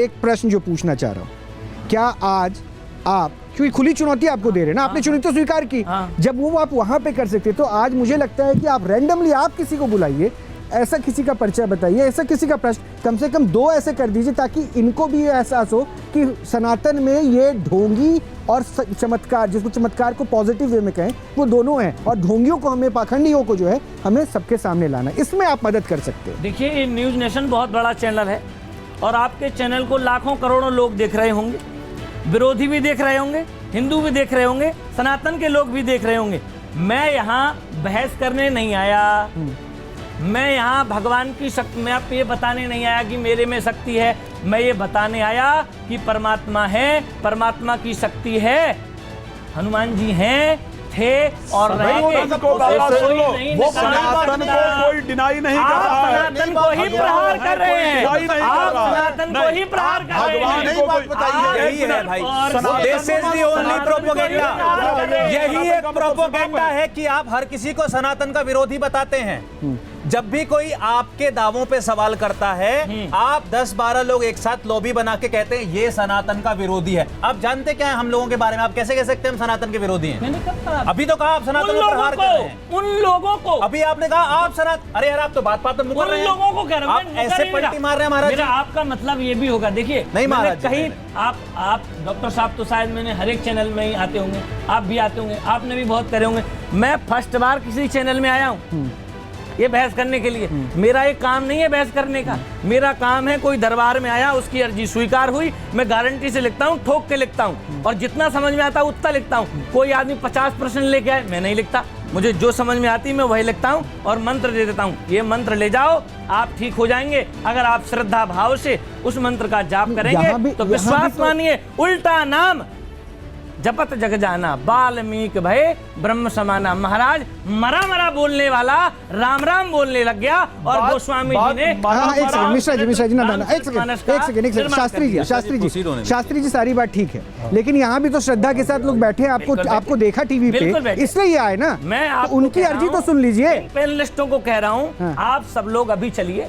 एक प्रश्न जो पूछना चाह रहा हूँ, क्या आज आप, क्योंकि खुली चुनौती आपको दे रहे हैं ना, आपने चुनौती तो स्वीकार की, जब वो आप वहां पे कर सकते, तो आज मुझे लगता है कि आप रैंडमली आप किसी को बुलाइए, ऐसा किसी का परिचय बताइए, ऐसा किसी का प्रश्न, कम से कम 2 ऐसे कर दीजिए ताकि इनको भी ये एहसास हो कि सनातन में ये ढोंगी और चमत्कार, जिसको चमत्कार को पॉजिटिव वे में कहें, वो दोनों हैं, और ढोंगियों को, हमें पाखंडियों को जो है हमें सबके सामने लाना, इसमें आप मदद कर सकते हैं। देखिए, ये न्यूज़ नेशन बहुत बड़ा चैनल है और आपके चैनल को लाखों करोड़ों लोग देख रहे होंगे, विरोधी भी देख रहे होंगे, हिंदू भी देख रहे होंगे, सनातन के लोग भी देख रहे होंगे। मैं यहाँ बहस करने नहीं आया, मैं यहाँ भगवान की शक्ति, मैं आपको ये बताने नहीं आया कि मेरे में शक्ति है, मैं ये बताने आया कि परमात्मा है, परमात्मा की शक्ति है, हनुमान जी हैं, थे और रहेंगे। वो सनातन को कोई डिनाई नहीं कर रहा है, सनातन को ही प्रहार कर रहे हैं, आप सनातन को ही प्रहार कर रहे हैं। यही है भाई, this is the only propaganda. यही एक प्रोपेगेंडा है कि आप हर किसी को सनातन का विरोधी बताते हैं। जब भी कोई आपके दावों पे सवाल करता है, आप 10-12 लोग एक साथ लॉबी बना के कहते हैं ये सनातन का विरोधी है। आप जानते क्या है हम लोगों के बारे में? आप कैसे कह सकते हैं हम सनातन के विरोधी हैं? मैंने कब कहा? अभी तो कहा आप सनातन को प्रहार कर रहे हैं। उन लोगों को अभी आपने कहा आप सनातन, अरे यार आप तो बात में मुकर रहे हैं। उन लोगों को कह रहे हैं, आप ऐसे पलटी मार रहे हैं महाराज। मेरा आपका मतलब ये भी होगा, देखिए नहीं महाराज, कहीं आप डॉक्टर साहब तो शायद मैंने हर एक चैनल में ही आते होंगे, आप भी आते होंगे, आपने भी बहुत करे होंगे। मैं फर्स्ट बार किसी चैनल में आया हूँ ये बहस करने के लिए। मेरा एक काम नहीं है बहस करने का, मेरा काम है कोई दरबार में आया, उसकी अर्जी स्वीकार हुई, मैं गारंटी से लिखता हूँ, ठोक के लिखता हूँ, और जितना समझ में आता है उतना लिखता हूँ। कोई आदमी 50 प्रश्न लेके आए, मैं नहीं लिखता, मुझे जो समझ में आती मैं वही लिखता हूँ और मंत्र दे देता हूँ, ये मंत्र ले जाओ, आप ठीक हो जाएंगे। अगर आप श्रद्धा भाव से उस मंत्र का जाप करेंगे तो विश्वास मानिए, उल्टा नाम जपत जग जाना, वाल्मीकि भय ब्रह्म समाना। महाराज मरा मरा बोलने वाला राम राम बोलने लग गया, और गोस्वामी जी ने एक सेकंड मिश्रा जी ना, एक सेकंड शास्त्री जी सारी बात ठीक है, लेकिन यहाँ भी तो श्रद्धा के साथ लोग बैठे हैं, आपको देखा टीवी पे, इसलिए ये आए ना, मैं तो उनकी अर्जी तो सुन लीजिए। पैनलिस्टों को कह रहा हूँ, आप सब लोग अभी चलिए,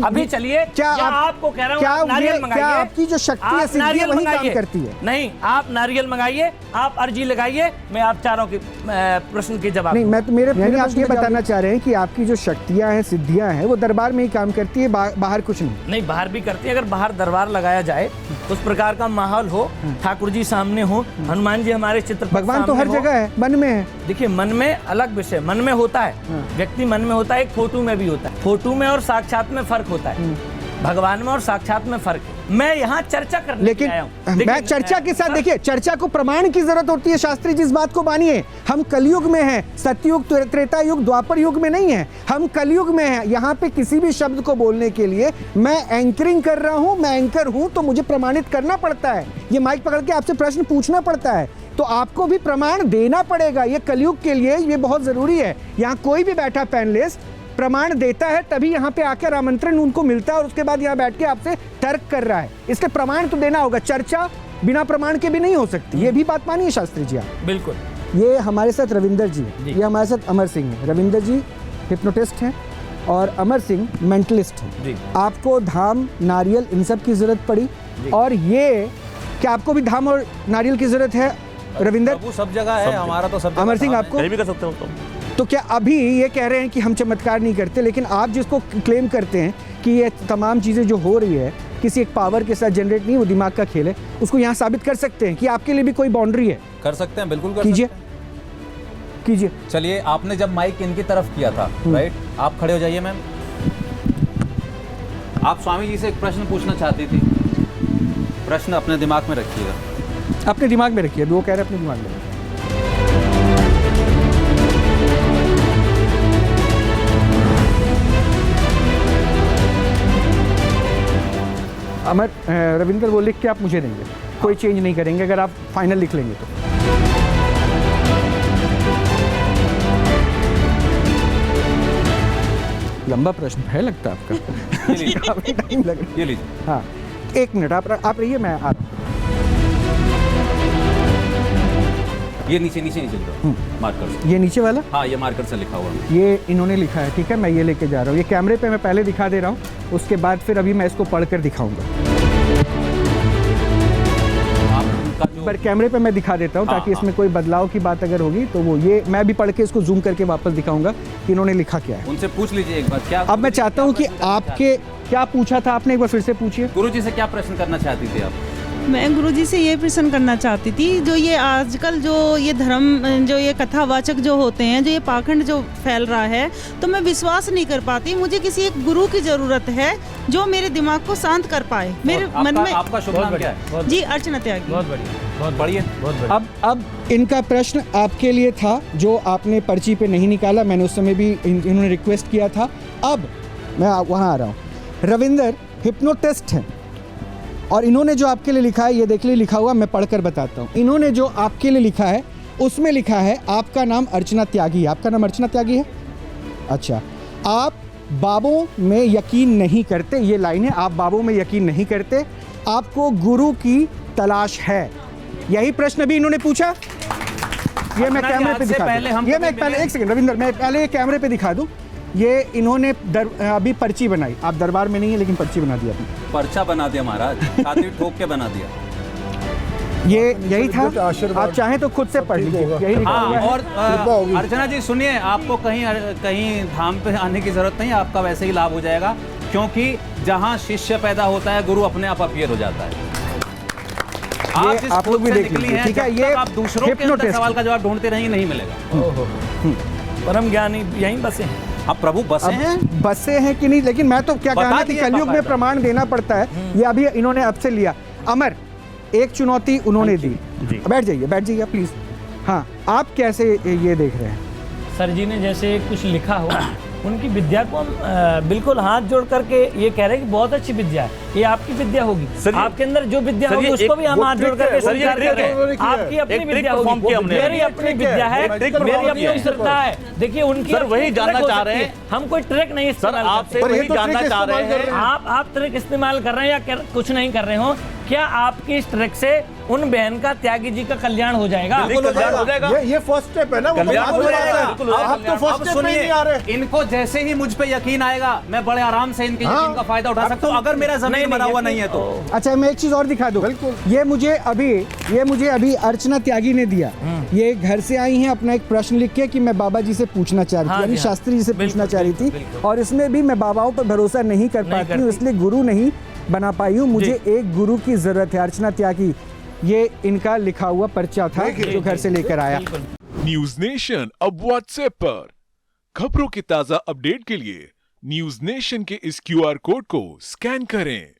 अभी चलिए। क्या आपको कह रहा हूँ, नारियल मंगाइए, आपकी जो शक्ति है सिद्धि वही काम करती है। नहीं, आप नारियल मंगाइए, आप अर्जी लगाइए, मैं आप चारों के प्रश्न के जवाब नहीं, मैं तो मेरे आप ये बताना चाह रहे हैं कि आपकी जो शक्तियां हैं, सिद्धियां हैं, वो दरबार में ही काम करती है, बाहर कुछ नहीं। बाहर भी करती है। अगर बाहर दरबार लगाया जाए, उस प्रकार का माहौल हो, ठाकुर जी सामने हो, हनुमान जी हमारे चित्र, भगवान तो हर जगह है, मन में है। देखिए, मन में अलग विषय, मन में होता है, व्यक्ति मन में होता है, एक फोटो में भी होता है, फोटो में और साक्षात में फर्क होता है, भगवान में और साक्षात में फर्क है। मैं यहाँ चर्चा करने लेकिन मैं चर्चा के साथ, देखिए चर्चा को प्रमाण की जरूरत होती है। शास्त्री जी इस बात को मानिए, हम कलयुग में हैं, सतयुग, त्रेता युग, द्वापर युग में नहीं है, हम कलयुग में हैं। यहाँ पे किसी भी शब्द को बोलने के लिए मैं एंकरिंग कर रहा हूँ, मैं एंकर हूँ, तो मुझे प्रमाणित करना पड़ता है, ये माइक पकड़ के आपसे प्रश्न पूछना पड़ता है, तो आपको भी प्रमाण देना पड़ेगा। ये कलयुग के लिए ये बहुत जरूरी है। यहाँ कोई भी बैठा पैनलिस्ट प्रमाण देता है, तभी यहाँ पे आकर आमंत्रण उनको मिलता है, और उसके बाद यहाँ बैठ के आपसे तर्क कर रहा है, इसके प्रमाण तो देना होगा। चर्चा बिना प्रमाण के भी नहीं हो सकती, ये भी बात मानिए शास्त्री जी आप। बिल्कुल। ये हमारे साथ रविंदर जी हैं, ये हमारे साथ अमर सिंह हैं। रविंदर जी हिप्नोटिस्ट हैं और अमर सिंह मेंटलिस्ट हैं। आपको धाम, नारियल, इन सब की जरूरत पड़ी, और ये क्या आपको भी धाम और नारियल की जरूरत है रविंदर? वो सब जगह है, हमारा तो सब। अमर सिंह आपको भी कर सकते हो तो क्या अभी ये कह रहे हैं कि हम चमत्कार नहीं करते, लेकिन आप जिसको क्लेम करते हैं कि ये तमाम चीज़ें जो हो रही है किसी एक पावर के साथ जनरेट नहीं, वो दिमाग का खेल है, उसको यहाँ साबित कर सकते हैं कि आपके लिए भी कोई बाउंड्री है? कर सकते हैं, बिल्कुल कर कीजिए, कीजिए। चलिए, आपने जब माइक इनकी तरफ किया था, राइट, आप खड़े हो जाइए मैम। आप स्वामी जी से एक प्रश्न पूछना चाहती थी, प्रश्न अपने दिमाग में रखिएगा। अपने दिमाग में रखिए, वो कह रहे हैं अपने दिमाग में। अमर, रविंदर वो लिख के आप मुझे देंगे, कोई चेंज नहीं करेंगे अगर आप फाइनल लिख लेंगे तो। लंबा प्रश्न है लगता है आपका। काफी टाइम लग रहा है। ये लीजिए। हाँ, 1 मिनट आप रहिए, मैं आ रहा हूँ। ये नीचे मार्कर से। ये नीचे वाला? हाँ, ये मार्कर से लिखा हुआ है। ये इन्होंने लिखा है, ठीक है, मैं ये लेके जा रहा हूँ। ये कैमरे पे मैं पहले दिखा दे रहा हूँ, उसके बाद फिर अभी मैं इसको पढ़कर दिखाऊंगा। का जो पर कैमरे पे मैं दिखा देता हूँ ताकि हाँ, इसमें कोई बदलाव की बात अगर होगी तो वो ये मैं भी पढ़ के इसको जूम करके वापस दिखाऊंगा कि इन्होंने लिखा क्या है। उनसे पूछ लीजिए एक बार क्या। अब मैं चाहता हूँ कि आपके क्या पूछा था आपने, एक बार फिर से पूछिए। गुरुजी से क्या प्रश्न करना चाहती थी आप? मैं गुरुजी से ये प्रश्न करना चाहती थी, जो ये आजकल जो ये धर्म जो ये कथावाचक जो होते हैं, जो ये पाखंड जो फैल रहा है, तो मैं विश्वास नहीं कर पाती। मुझे किसी एक गुरु की जरूरत है जो मेरे दिमाग को शांत कर पाए। मेरे मन में आपका शुभ नाम क्या है? जी अर्चना त्यागी। बहुत बढ़िया, बहुत बढ़िया, बहुत बढ़िया। अब इनका प्रश्न आपके लिए था जो आपने पर्ची पे नहीं निकाला, मैंने उस समय भी इन्होंने रिक्वेस्ट किया था। अब मैं वहाँ आ रहा हूँ। रविंदर हिप्नोटिस्ट हैं और इन्होंने जो आपके लिए लिखा है, ये देख लिए लिखा हुआ, मैं पढ़कर बताता हूँ। इन्होंने जो आपके लिए लिखा है उसमें लिखा है आपका नाम अर्चना त्यागी। आपका नाम अर्चना त्यागी है? अच्छा, आप बाबों में यकीन नहीं करते, ये लाइन है, आप बाबों में यकीन नहीं करते, आपको गुरु की तलाश है। यही प्रश्न भी इन्होंने पूछा। ये मैं कैमरे पे दिखा दूं। ये मैं पहले एक सेकंड रविंदर, मैं पहले ये कैमरे पे दिखा दूं। ये इन्होंने अभी पर्ची बनाई, आप दरबार में नहीं है लेकिन पर्ची बना दी आपने। पर्चा बना दिया महाराज, छाती ठोक के बना दिया। ये यही था, आप चाहें तो खुद से पढ़ लीजिए, यही लिखा हुआ है। और अर्चना जी सुनिए, आपको कहीं धाम पे आने की जरूरत नहीं, आपका वैसे ही लाभ हो जाएगा, क्योंकि जहां शिष्य पैदा होता है गुरु अपने आप अपीयर हो जाता है। आप लोग भी देख लीजिए, ठीक है? ये आप दूसरों के अंदर सवाल का जवाब ढूंढते रहेंगे, नहीं मिलेगा। परम ज्ञानी यहीं बसे हैं। अब प्रभु बसे हैं कि नहीं, लेकिन मैं तो क्या कहना कि कलयुग में प्रमाण देना पड़ता है। ये अभी इन्होंने अब से लिया। अमर, एक चुनौती उन्होंने दी। बैठ जाइए प्लीज। हाँ, आप कैसे ये देख रहे हैं? सर जी ने जैसे कुछ लिखा हो, उनकी विद्या को हम बिल्कुल हाथ जोड़ करके ये कह रहे हैं कि बहुत अच्छी विद्या है, ये आपकी विद्या होगी। आपके अंदर जो विद्या होगी उसको भी हम हाथ जोड़ करके स्वीकार कर रहे हैं। आपकी अपनी विद्या होगी, मेरी अपनी विद्या है, मेरी अपनी श्रद्धा है। देखिए उनकी वही जानना चाह रहे हैं, हम कोई ट्रिक नहीं इस्तेमाल आपसे वही जानना चाह रहे हैं। आप ट्रिक इस्तेमाल कर रहे हैं या कुछ नहीं कर रहे हो, क्या आपकी इस ट्रिक से उन बहन का, त्यागी जी का कल्याण हो जाएगा? कल्याण हो जाएगा। ये फर्स्ट स्टेप है ना, कल्याण हो जाएगा। आप तो फर्स्ट स्टेप पे नहीं आ रहे। इनको जैसे ही मुझ पे यकीन आएगा, मैं बड़े आराम से इनके यकीन का फायदा उठा सकता हूँ, अगर मेरा जमीन बना हुआ नहीं है तो। अच्छा, मैं एक चीज और दिखा दूं। ये मुझे अभी अर्चना त्यागी ने दिया। ये घर से आई हैं, अपना एक प्रश्न लिख के कि मैं बाबा जी से पूछना चाह रही थी, यानी शास्त्री जी से पूछना चाह रही थी, और इसमें भी मैं बाबाओं पर भरोसा नहीं कर पाती हूँ, इसलिए गुरु नहीं बना पाई हूँ, मुझे एक गुरु की जरूरत है। अर्चना त्यागी, ये इनका लिखा हुआ पर्चा था जो घर से लेकर आया। न्यूज नेशन अब व्हाट्सएप पर खबरों की ताजा अपडेट के लिए न्यूज नेशन के इस QR कोड को स्कैन करें।